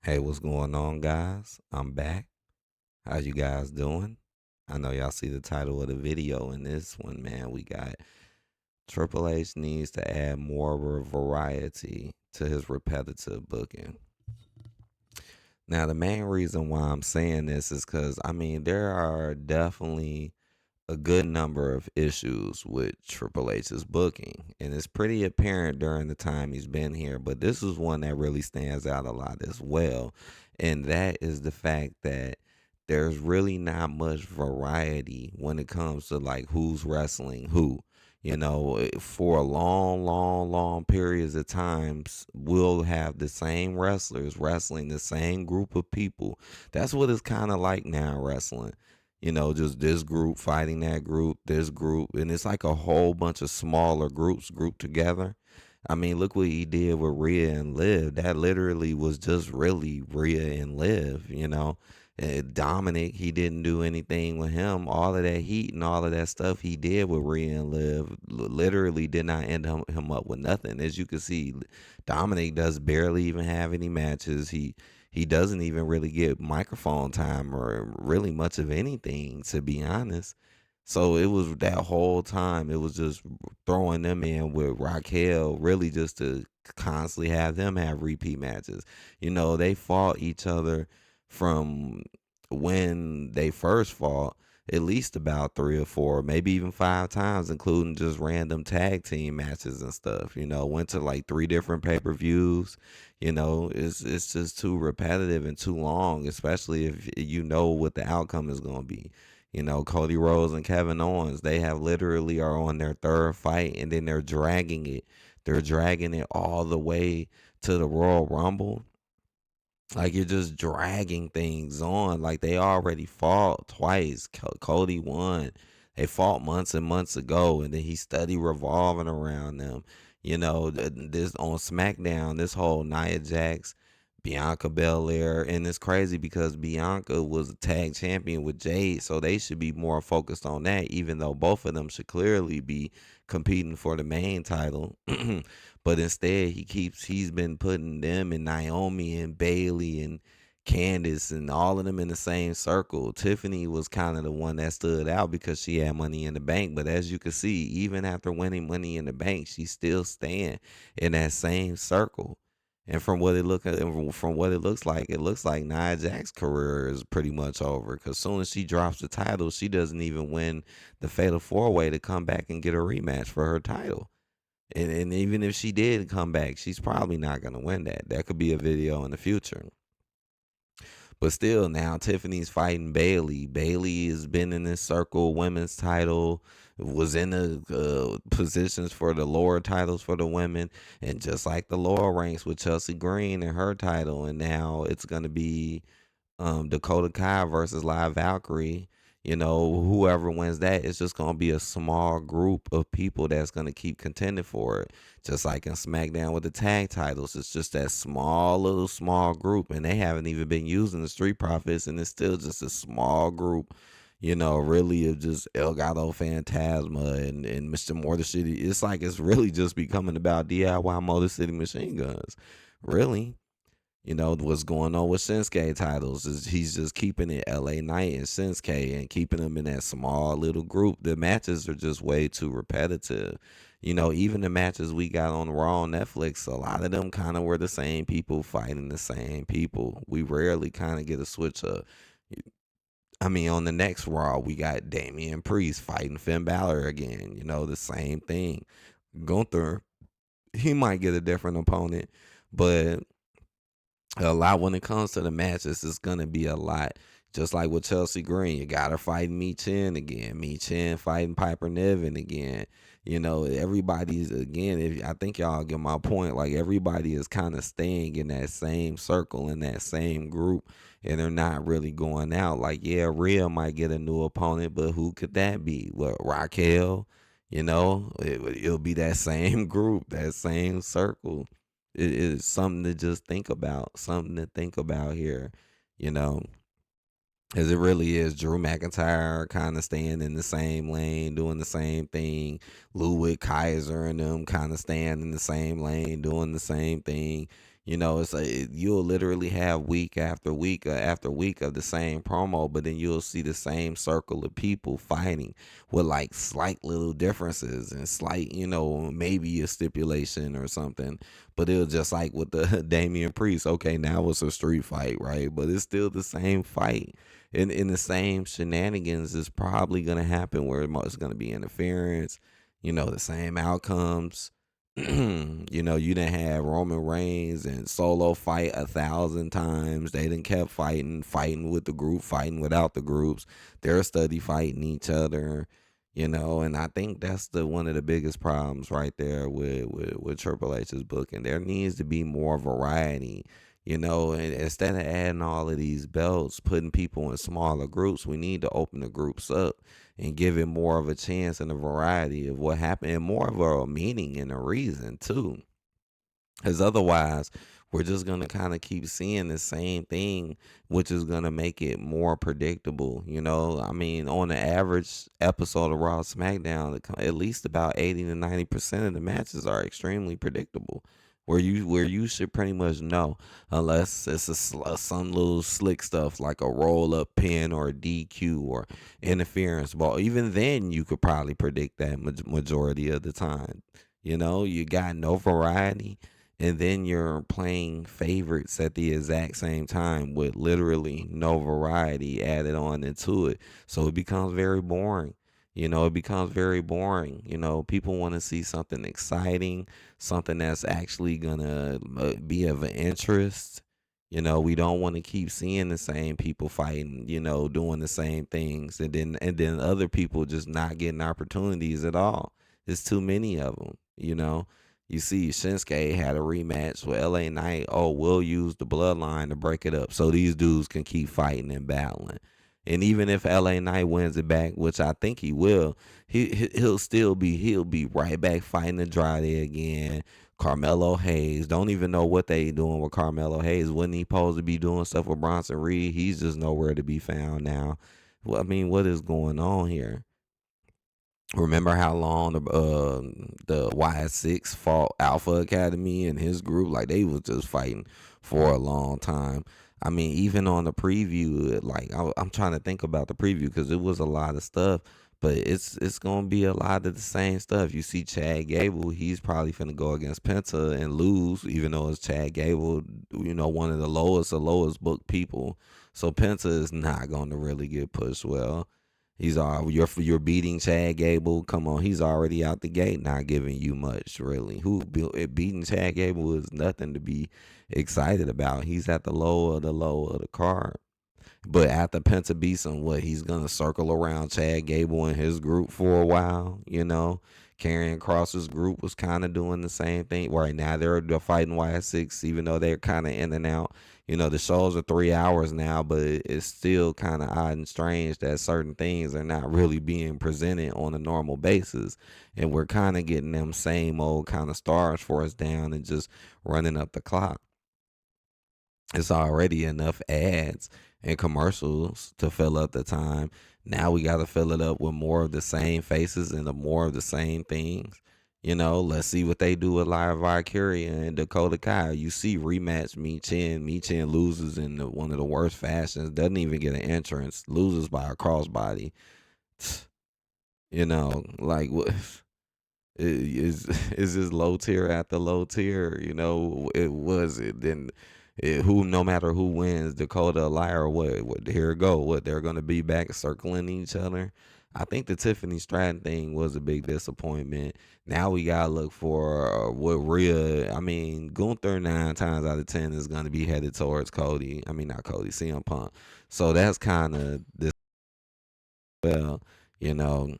Hey, what's going on, guys? I'm back. How you guys doing? I know y'all see the title of the video in this one, man. We got Triple H needs to add more variety to his repetitive booking. Now, the main reason why I'm saying this is because, there are definitely a good number of issues with Triple H's booking, and it's pretty apparent during the time he's been here. But this is one that really stands out a lot as well, and that is the fact that there's really not much variety when it comes to like who's wrestling who. For a long periods of times, we'll have the same wrestlers wrestling the same group of people. That's what it's kind of like now wrestling. Just this group fighting that group, this group, and it's like a whole bunch of smaller groups grouped together. Look what he did with Rhea and Liv. That literally was just really Rhea and Liv. Dominic, he didn't do anything with him. All of that heat and all of that stuff he did with Rhea and Liv literally did not end him up with nothing. As you can see, Dominic does barely even have any matches. He doesn't even really get microphone time or really much of anything, to be honest. So it was that whole time, it was just throwing them in with Raquel, really just to constantly have them have repeat matches. They fought each other from when they first fought at least about three or four, maybe even five times, including just random tag team matches and stuff. Went to like three different pay-per-views. It's just too repetitive and too long, especially if you know what the outcome is going to be. Cody Rhodes and Kevin Owens, they have literally are on their third fight, and then they're dragging it. They're dragging it all the way to the Royal Rumble. Like, you're just dragging things on. Like, they already fought twice. Cody won. They fought months and months ago, and then he studied revolving around them. This on SmackDown, this whole Nia Jax, Bianca Belair, and it's crazy because Bianca was a tag champion with Jade, so they should be more focused on that, even though both of them should clearly be competing for the main title. But instead, he's been putting them and Naomi and Bailey and Candice and all of them in the same circle. Tiffany was kind of the one that stood out because she had Money in the Bank. But as you can see, even after winning Money in the Bank, she's still staying in that same circle. And from what it looks like Nia Jax's career is pretty much over. Because soon as she drops the title, she doesn't even win the Fatal Four Way to come back and get a rematch for her title. And even if she did come back, she's probably not going to win that. That could be a video in the future. But still, now Tiffany's fighting Bailey. Bailey has been in this circle, women's title, was in the positions for the lower titles for the women. And just like the lower ranks with Chelsea Green and her title. And now it's going to be Dakota Kai versus Live Valkyrie. Whoever wins that, it's just gonna be a small group of people that's gonna keep contending for it. Just like in SmackDown with the tag titles, it's just that small group, and they haven't even been using the Street Profits, and it's still just a small group. Really of just El Gato Phantasma and Mr. Motor City. It's like it's really just becoming about DIY Motor City Machine Guns. Really, what's going on with Shinsuke titles is he's just keeping it LA Knight and Shinsuke and keeping them in that small little group. The matches are just way too repetitive. Even the matches we got on Raw on Netflix, a lot of them kind of were the same people fighting the same people. We rarely kind of get a switch up. On the next Raw, we got Damien Priest fighting Finn Balor again. The same thing. Gunther, he might get a different opponent, but a lot when it comes to the matches. It's gonna be a lot. Just like with Chelsea Green, you got her fighting Mi Chen again. Mi Chen fighting Piper Niven again. Everybody's again. If I think y'all get my point, like everybody is kind of staying in that same circle in that same group, and they're not really going out. Like, yeah, Rhea might get a new opponent, but who could that be? What, Raquel? It'll be that same group, that same circle. It is something to just think about, something to think about here, you know, because it really is Drew McIntyre kind of staying in the same lane, doing the same thing. Ludwig Kaiser and them kind of staying in the same lane, doing the same thing. You'll literally have week after week of the same promo, but then you'll see the same circle of people fighting with like slight little differences and slight, maybe a stipulation or something. But it'll just like with the Damien Priest. Okay, now it's a street fight, right? But it's still the same fight. In the same shenanigans is probably gonna happen where it's gonna be interference, the same outcomes. You didn't have Roman Reigns and Solo fight 1,000 times. They didn't kept fighting with the group, fighting without the groups. They're study fighting each other, and I think that's the one of the biggest problems right there with Triple H's booking. There needs to be more variety. And instead of adding all of these belts, putting people in smaller groups, we need to open the groups up and give it more of a chance and a variety of what happened and more of a meaning and a reason too. Because otherwise, we're just going to kind of keep seeing the same thing, which is going to make it more predictable. I mean, on the average episode of Raw SmackDown, at least about 80 to 90% of the matches are extremely predictable. Where you should pretty much know, unless it's some little slick stuff like a roll up pin or a DQ or interference ball. Even then, you could probably predict that majority of the time. You got no variety, and then you're playing favorites at the exact same time with literally no variety added on into it. So it becomes very boring. It becomes very boring. People want to see something exciting, something that's actually gonna be of an interest. We don't want to keep seeing the same people fighting, doing the same things, and then other people just not getting opportunities at all. There's too many of them. You see, Shinsuke had a rematch with LA Knight. Oh, we'll use the bloodline to break it up so these dudes can keep fighting and battling. And even if LA Knight wins it back, which I think he will, he'll be right back fighting Andrade again. Carmelo Hayes, don't even know what they doing with Carmelo Hayes. Wasn't he supposed to be doing stuff with Bronson Reed? He's just nowhere to be found now. Well, I mean, what is going on here? Remember how long the Y6 fought Alpha Academy and his group? Like they was just fighting for a long time. I mean, even on the preview, like I'm trying to think about the preview because it was a lot of stuff, but it's gonna be a lot of the same stuff. You see Chad Gable, he's probably finna go against Penta and lose, even though it's Chad Gable, one of the lowest booked people. So Penta is not gonna really get pushed well. You're beating Chad Gable. Come on, he's already out the gate, not giving you much really. Beating Chad Gable is nothing to be excited about. He's at the low of the card. But after Penta beats him, he's gonna circle around Chad Gable and his group for a while. Karrion Cross's group was kind of doing the same thing. Right now they're fighting Y6, even though they're kind of in and out. The shows are 3 hours now, but it's still kind of odd and strange that certain things are not really being presented on a normal basis. And we're kind of getting them same old kind of stars for us down and just running up the clock. It's already enough ads and commercials to fill up the time. Now we got to fill it up with more of the same faces and more of the same things. Let's see what they do with Live Valkyria and Dakota Kai. You see rematch Me Chin. Me Chin loses in one of the worst fashions. Doesn't even get an entrance. Loses by a crossbody. Like what? Is this low tier after low tier? It was it. Then who, no matter who wins, Dakota, a liar, what? Here it go. What, they're gonna be back circling each other. I think the Tiffany Stratton thing was a big disappointment. Now we gotta look for what Rhea. I mean, Gunther 9 times out of 10 is gonna be headed towards Cody. I mean, not Cody, CM Punk. So that's kind of this. Well, you know.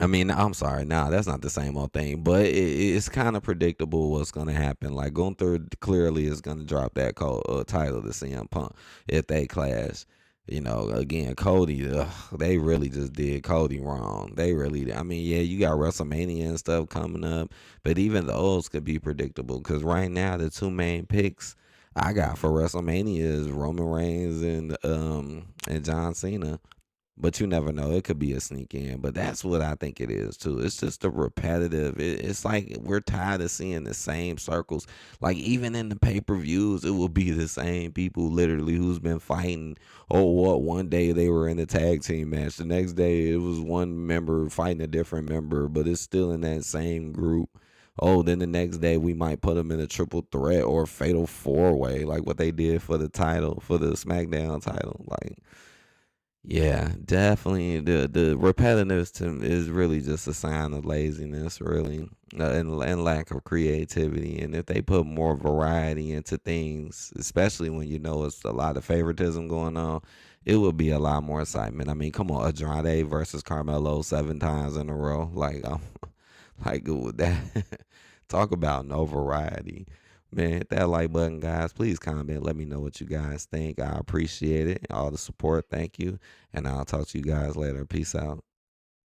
I mean, I'm sorry. Nah, that's not the same old thing, but it's kind of predictable what's going to happen. Like Gunther clearly is going to drop that title to CM Punk if they clash. Again, Cody, they really just did Cody wrong. They really, I mean, yeah, you got WrestleMania and stuff coming up, but even those could be predictable because right now the two main picks I got for WrestleMania is Roman Reigns and John Cena. But you never know. It could be a sneak in. But that's what I think it is too. It's just the repetitive. It's like we're tired of seeing the same circles. Like even in the pay-per-views, it will be the same people literally who's been fighting. Oh, what one day they were in a tag team match. The next day it was one member fighting a different member, but it's still in that same group. Oh, then the next day we might put them in a triple threat or fatal four way, like what they did for the title, for the SmackDown title. Like, yeah, definitely the repetitiveness to is really just a sign of laziness, really, and lack of creativity. And if they put more variety into things, especially when you know it's a lot of favoritism going on, it would be a lot more excitement. I mean, come on, Andrade versus Carmelo 7 times in a row, like, like with that. Talk about no variety. Man, hit that like button, guys. Please comment. Let me know what you guys think. I appreciate it. All the support. Thank you. And I'll talk to you guys later. Peace out.